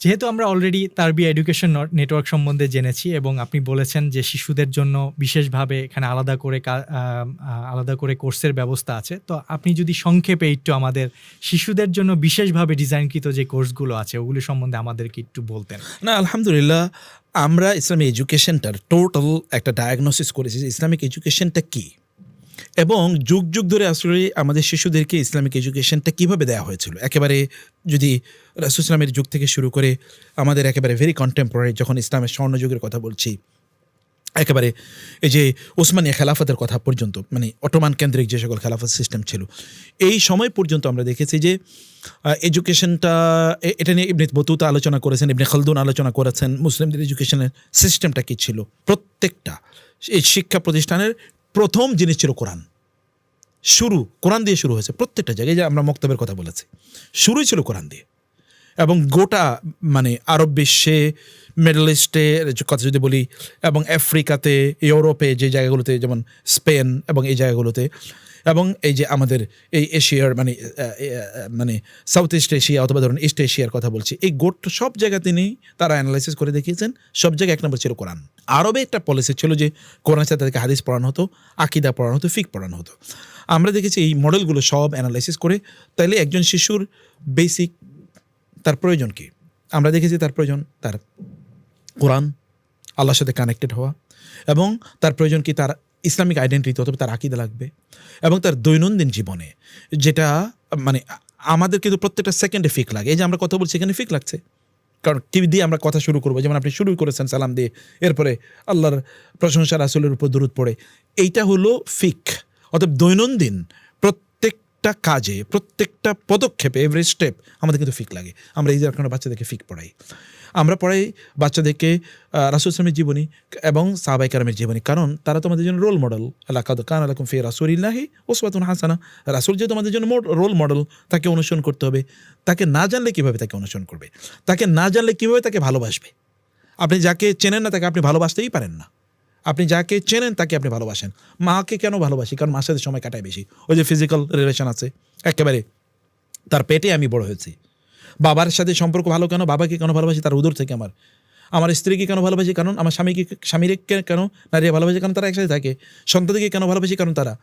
যেহেতু আমরা already Tarbiya education network সম্বন্ধে জেনেছি এবং আপনি বলেছেন যে শিশুদের জন্য বিশেষভাবে এখানে আলাদা করে কোর্সের ব্যবস্থা আছে, তো আপনি যদি সংক্ষেপে একটু আমাদের শিশুদের জন্য বিশেষভাবে ডিজাইনকৃত যে কোর্সগুলো আছে ওগুলো সম্বন্ধে আমাদেরকে একটু বলতেন। না, আলহামদুলিল্লাহ, আমরা ইসলামিক এডুকেশনটার টোটাল একটা ডায়াগনোসিস করেছি যে ইসলামিক এডুকেশনটা কী এবং যুগ যুগ ধরে আসলে আমাদের শিশুদেরকে ইসলামিক এডুকেশনটা কীভাবে দেওয়া হয়েছিল। একেবারে যদি রাসূল ইসলামের যুগ থেকে শুরু করে আমাদের একেবারে ভেরি কন্টেম্পোরারি, যখন ইসলামের স্বর্ণযুগের কথা বলছি, একেবারে এই যে ওসমানিয়া খেলাফতের কথা পর্যন্ত, মানে অটোমান কেন্দ্রিক যে সকল খেলাফত সিস্টেম ছিল, এই সময় পর্যন্ত আমরা দেখেছি যে এডুকেশনটা, এটা নিয়ে ইবনে বতুতা আলোচনা করেছেন, ইবনে খালদুন আলোচনা করেছেন, মুসলিমদের এডুকেশনের সিস্টেমটা কী ছিল। প্রত্যেকটা এই শিক্ষা প্রতিষ্ঠানের প্রথম জিনিস ছিল কোরআন। কোরআন দিয়ে শুরু হয়েছে প্রত্যেকটা জায়গায়, যে আমরা মক্তবের কথা বলেছি, শুরুই ছিল কোরআন দিয়ে। এবং গোটা মানে আরব বিশ্বে, মিডল ইস্টের কথা যদি বলি, এবং আফ্রিকাতে, ইউরোপে যে জায়গাগুলোতে, যেমন স্পেন এবং এই জায়গাগুলোতে, এবং এই যে আমাদের এই এশিয়ার মানে সাউথ ইস্ট এশিয়া অথবা ধরুন ইস্ট এশিয়ার কথা বলছি, এই সব জায়গা তিনি তারা অ্যানালাইসিস করে দেখিয়েছেন, সব জায়গায় এক নম্বর ছিল কোরআন। আরবে একটা পলিসি ছিল যে কোরআনের সাথে তাদেরকে হাদিস পড়ানো হতো, আকিদা পড়ানো হতো, ফিক পড়ানো হতো। আমরা দেখেছি এই মডেলগুলো সব অ্যানালাইসিস করে, তাইলে একজন শিশুর বেসিক তার প্রয়োজন কি, আমরা দেখেছি তার প্রয়োজন তার কোরআন, আল্লাহর সাথে কানেক্টেড হওয়া, এবং তার প্রয়োজন কি তার ইসলামিক আইডেন্টিটি অথবা তার আকিদা লাগবে, এবং তার দৈনন্দিন জীবনে যেটা মানে আমাদের কিন্তু প্রত্যেকটা সেকেন্ডে ফিক লাগে। এই যে আমরা কথা বলছি এখানে ফিক লাগছে, কারণ কি দিয়ে আমরা কথা শুরু করবো, যেমন আপনি শুরু করেছেন সালাম দিয়ে, এরপরে আল্লাহর প্রশংসা রাসূলের উপর দরুদ পড়ে, এইটা হলো ফিক। অতএব দৈনন্দিন প্রত্যেকটা কাজে, প্রত্যেকটা পদক্ষেপে, এভরি স্টেপ আমাদের কিন্তু ফিক লাগে। আমরা এই যে আপনারা বাচ্চাদেরকে ফিক পড়াই, আমরা পড়াই বাচ্চাদেরকে রাসূল ইসলামের জীবনী এবং সাহাবায়ে কেরামের জীবনী, কারণ তারা তোমাদের জন্য রোল মডেল। লাকাদ কানা লাকুম ফি রাসূলিল্লাহি উসওয়াতুন হাসানা। রাসূল যে তোমাদের জন্য রোল মডেল, তাকে অনুসরণ করতে হবে। তাকে না জানলে কীভাবে তাকে অনুসরণ করবে? তাকে না জানলে কীভাবে তাকে ভালোবাসবে? আপনি যাকে চেনেন না তাকে আপনি ভালোবাসতেই পারেন না। আপনি যাকে চেনেন তাকে আপনি ভালোবাসেন। মাকে কেন ভালোবাসি? কারণ মার সাথে সময় কাটায় বেশি, ওই যে ফিজিক্যাল রিলেশন আছে, একেবারে তার পেটে আমি বড় হয়েছি। বাবার সাথে সম্পর্ক ভালো কেন? বাবাকে কেন ভালোবাসি? তার উদর থেকে। আমার স্ত্রীকে কেন ভালোবাসি? কারণ আমার স্বামীকে কেন নারীরা ভালোবাসি? কারণ তারা একসাথে থাকে। সন্তানকে কেন ভালোবাসি? কারণ তারা।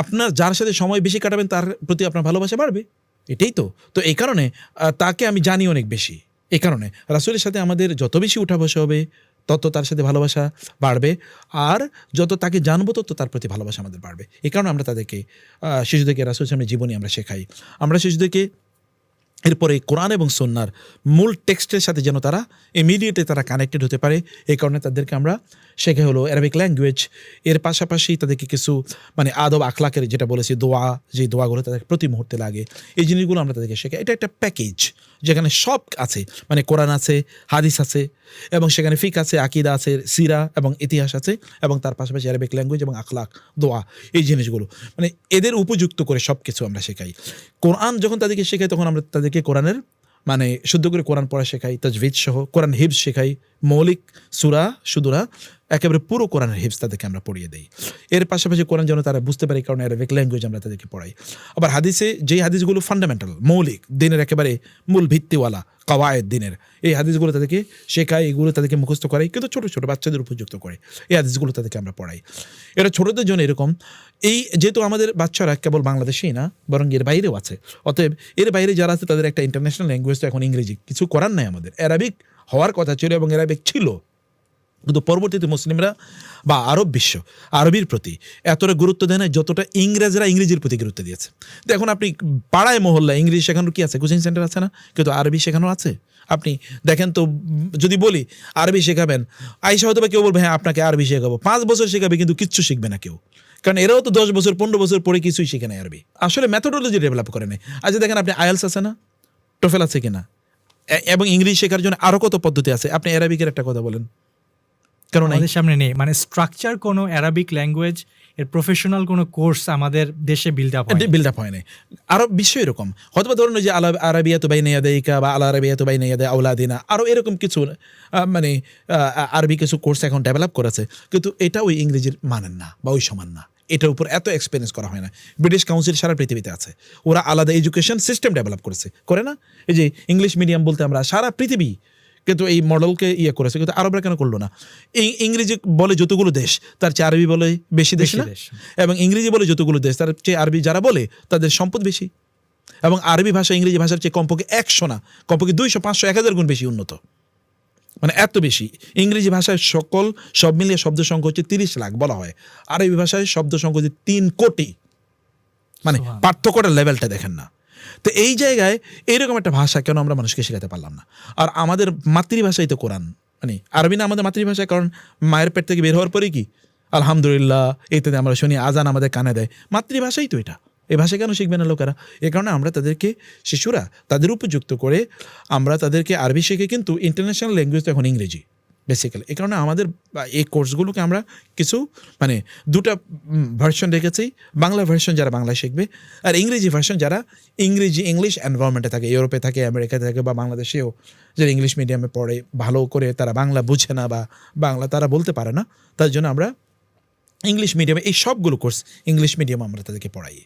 আপনার যার সাথে সময় বেশি কাটাবেন তার প্রতি আপনার ভালোবাসা বাড়বে, এটাই তো এই কারণে তাকে আমি জানি অনেক বেশি। এই কারণে রাসূলের সাথে আমাদের যত বেশি উঠা বসা হবে তত তার সাথে ভালোবাসা বাড়বে, আর যত তাকে জানবো তত তার প্রতি ভালোবাসা আমাদের বাড়বে। এই কারণে আমরা তাদেরকে শিশুদেরকে রাসূলের সামনে জীবনী আমরা শেখাই। আমরা শিশুদেরকে এরপরে কোরআন এবং সুন্নাহর মূল টেক্সটের সাথে যেন তারা ইমিডিয়েটলি তারা কানেক্টেড হতে পারে, এই কারণে তাদেরকে আমরা শেখা হলো অ্যারাবিক ল্যাঙ্গুয়েজ। এর পাশাপাশি তাদেরকে কিছু মানে আদব আখলাকের যেটা বলেছি, দোয়া, যে দোয়াগুলো তাদের প্রতি মুহূর্তে লাগে, এই জিনিসগুলো আমরা তাদেরকে শেখাই। এটা একটা প্যাকেজ যেখানে সব আছে, মানে কোরআন আছে, হাদিস আছে, এবং সেখানে ফিক আছে, আকিদা আছে, সিরা এবং ইতিহাস আছে, এবং তার পাশাপাশি অ্যারাবিক ল্যাঙ্গুয়েজ এবং আখলাক, দোয়া, এই জিনিসগুলো মানে এদের উপযুক্ত করে সব কিছু আমরা শেখাই। কোরআন যখন তাদেরকে শেখাই তখন আমরা তাদেরকে কোরআনের মানে শুদ্ধ করে কোরআন পড়া শেখাই, তাজভিদ সহ কোরআন হিফজ শেখাই, মৌলিক সূরা শুধুরা একেবারে পুরো কোরআনের হিফজ তাদেরকে আমরা পড়িয়ে দিই। এর পাশাপাশি কোরআন যেন তারা বুঝতে পারে, কারণে অ্যারাবিক ল্যাঙ্গুয়েজ আমরা তাদেরকে পড়াই। আবার হাদিসে যেই হাদিসগুলো ফান্ডামেন্টাল, মৌলিক, দিনের একেবারে মূল ভিত্তিওয়ালা কাওয়ায়েদ দিনের, এই হাদিসগুলো তাদেরকে শেখাই, এগুলো তাদেরকে মুখস্থ করাই, কিন্তু ছোটো ছোটো বাচ্চাদের উপযুক্ত করে এই হাদিসগুলো তাদেরকে আমরা পড়াই। এটা ছোটোদের জন্য এরকম। এই যেহেতু আমাদের বাচ্চারা কেবল বাংলাদেশেই না, বরং এর বাইরেও আছে, অতএব এর বাইরে যারা আছে তাদের একটা ইন্টারন্যাশনাল ল্যাঙ্গুয়েজ তো এখন ইংরেজি, কিছু করার নাই। আমাদের অ্যারাবিক হওয়ার কথা ছিল এবং অ্যারাবিক ছিল, কিন্তু পরবর্তীতে মুসলিমরা বা আরব বিশ্ব আরবির প্রতি এতটা গুরুত্ব দেয় না যতটা ইংরেজরা ইংরেজির প্রতি গুরুত্ব দিয়েছে। দেখুন আপনি পাড়ায় মহল্লায় ইংরেজি শেখানোর কি আছে? কোচিং সেন্টার আছে না? কিন্তু আরবি শেখানো আছে। আপনি দেখেন তো, যদি বলি আরবি শেখাবেন, আইসা হয়তো বা কেউ বলবে হ্যাঁ আপনাকে আরবি শেখাবো, 5 বছর শেখাবে কিন্তু কিচ্ছু শিখবে না কেউ, কারণ এরাও তো 10 বছর 15 বছর পরে কিছুই শিখে নেয় আরবি। আসলে মেথোডোলজি ডেভেলপ করে নেয়। আচ্ছা দেখেন আপনি আইএলস আছে না, টোফেল আছে কিনা, এবং ইংলিশ শেখার জন্য আরও কত পদ্ধতি আছে। আপনি অ্যারাবিকের একটা কথা বলেন, কারণ আমাদের সামনে নেই, মানে স্ট্রাকচার কোনো অ্যারাবিক ল্যাঙ্গুয়েজ এর প্রফেশনাল কোনো কোর্স আমাদের দেশে বিল্ড আপ হয় না। আরব বিশ্ব এরকম হয়তো ধরুন যে আরাবিয়াতু বাইনা ইয়াদাইকা বা আল আরাবিয়াতু বাইনা ইয়াদাই আওলাদিনা, আরও এরকম কিছু মানে আরবি কিছু কোর্স এখন ডেভেলপ করেছে, কিন্তু এটা ওই ইংরেজির মানেন না বা ওই সমান না। এটার উপর এত এক্সপিরিয়েন্স করা হয় না। ব্রিটিশ কাউন্সিল সারা পৃথিবীতে আছে, ওরা আলাদা এডুকেশন সিস্টেম ডেভেলপ করেছে, করে না? এই যে ইংলিশ মিডিয়াম বলতে আমরা সারা পৃথিবী কিন্তু এই মডেলকে করেছে, কিন্তু আরবরা কেন করলো না? ইংরেজি বলে যতগুলো দেশ তার চেয়ে আরবি বলে বেশি দেশ না, এবং ইংরেজি বলে যতগুলো দেশ তার চেয়ে আরবি যারা বলে তাদের সম্পদ বেশি, এবং আরবি ভাষা ইংরেজি ভাষার চেয়ে কমপক্ষে 100 না, কমপক্ষে 200, 500, 1000 গুণ বেশি উন্নত, মানে এত বেশি। ইংরেজি ভাষায় সব মিলিয়ে শব্দ সংখ্যা হচ্ছে 30 লাখ বলা হয়, আরবি ভাষায় শব্দ সংখ্যা হচ্ছে 3 কোটি, মানে পার্থক্যটা লেভেলটা দেখেন না? তো এই জায়গায় এইরকম একটা ভাষা কেন আমরা মানুষকে শেখাতে পারলাম না? আর আমাদের মাতৃভাষাই তো কোরআন, মানে আরবি না আমাদের মাতৃভাষা, কারণ মায়ের পেট থেকে বের হওয়ার পরে কি আলহামদুলিল্লাহ ইত্যাদি আমরা শুনি, আজান আমাদের কানে দেয়, মাতৃভাষাই তো এটা। এই ভাষা কেন শিখবে না লোকেরা? এই কারণে আমরা তাদেরকে, শিশুরা তাদের উপযুক্ত করে আমরা তাদেরকে আরবি শিখে, কিন্তু ইন্টারন্যাশনাল ল্যাঙ্গুয়েজ তো এখন ইংরেজি বেসিক্যালি। এই কারণে আমাদের এই কোর্সগুলোকে আমরা কিছু মানে দুটা ভার্সন রেখেছি, বাংলা ভার্সন যারা বাংলা শিখবে, আর ইংরেজি ভার্সন যারা ইংলিশ এনভায়রনমেন্টে থাকে, ইউরোপে থাকে, আমেরিকাতে থাকে, বা বাংলাদেশেও যারা ইংলিশ মিডিয়ামে পড়ে, ভালো করে তারা বাংলা বুঝে না বা বাংলা তারা বলতে পারে না, তার জন্য আমরা ইংলিশ মিডিয়ামে এই সবগুলো কোর্স ইংলিশ মিডিয়ামে আমরা তাদেরকে পড়াই।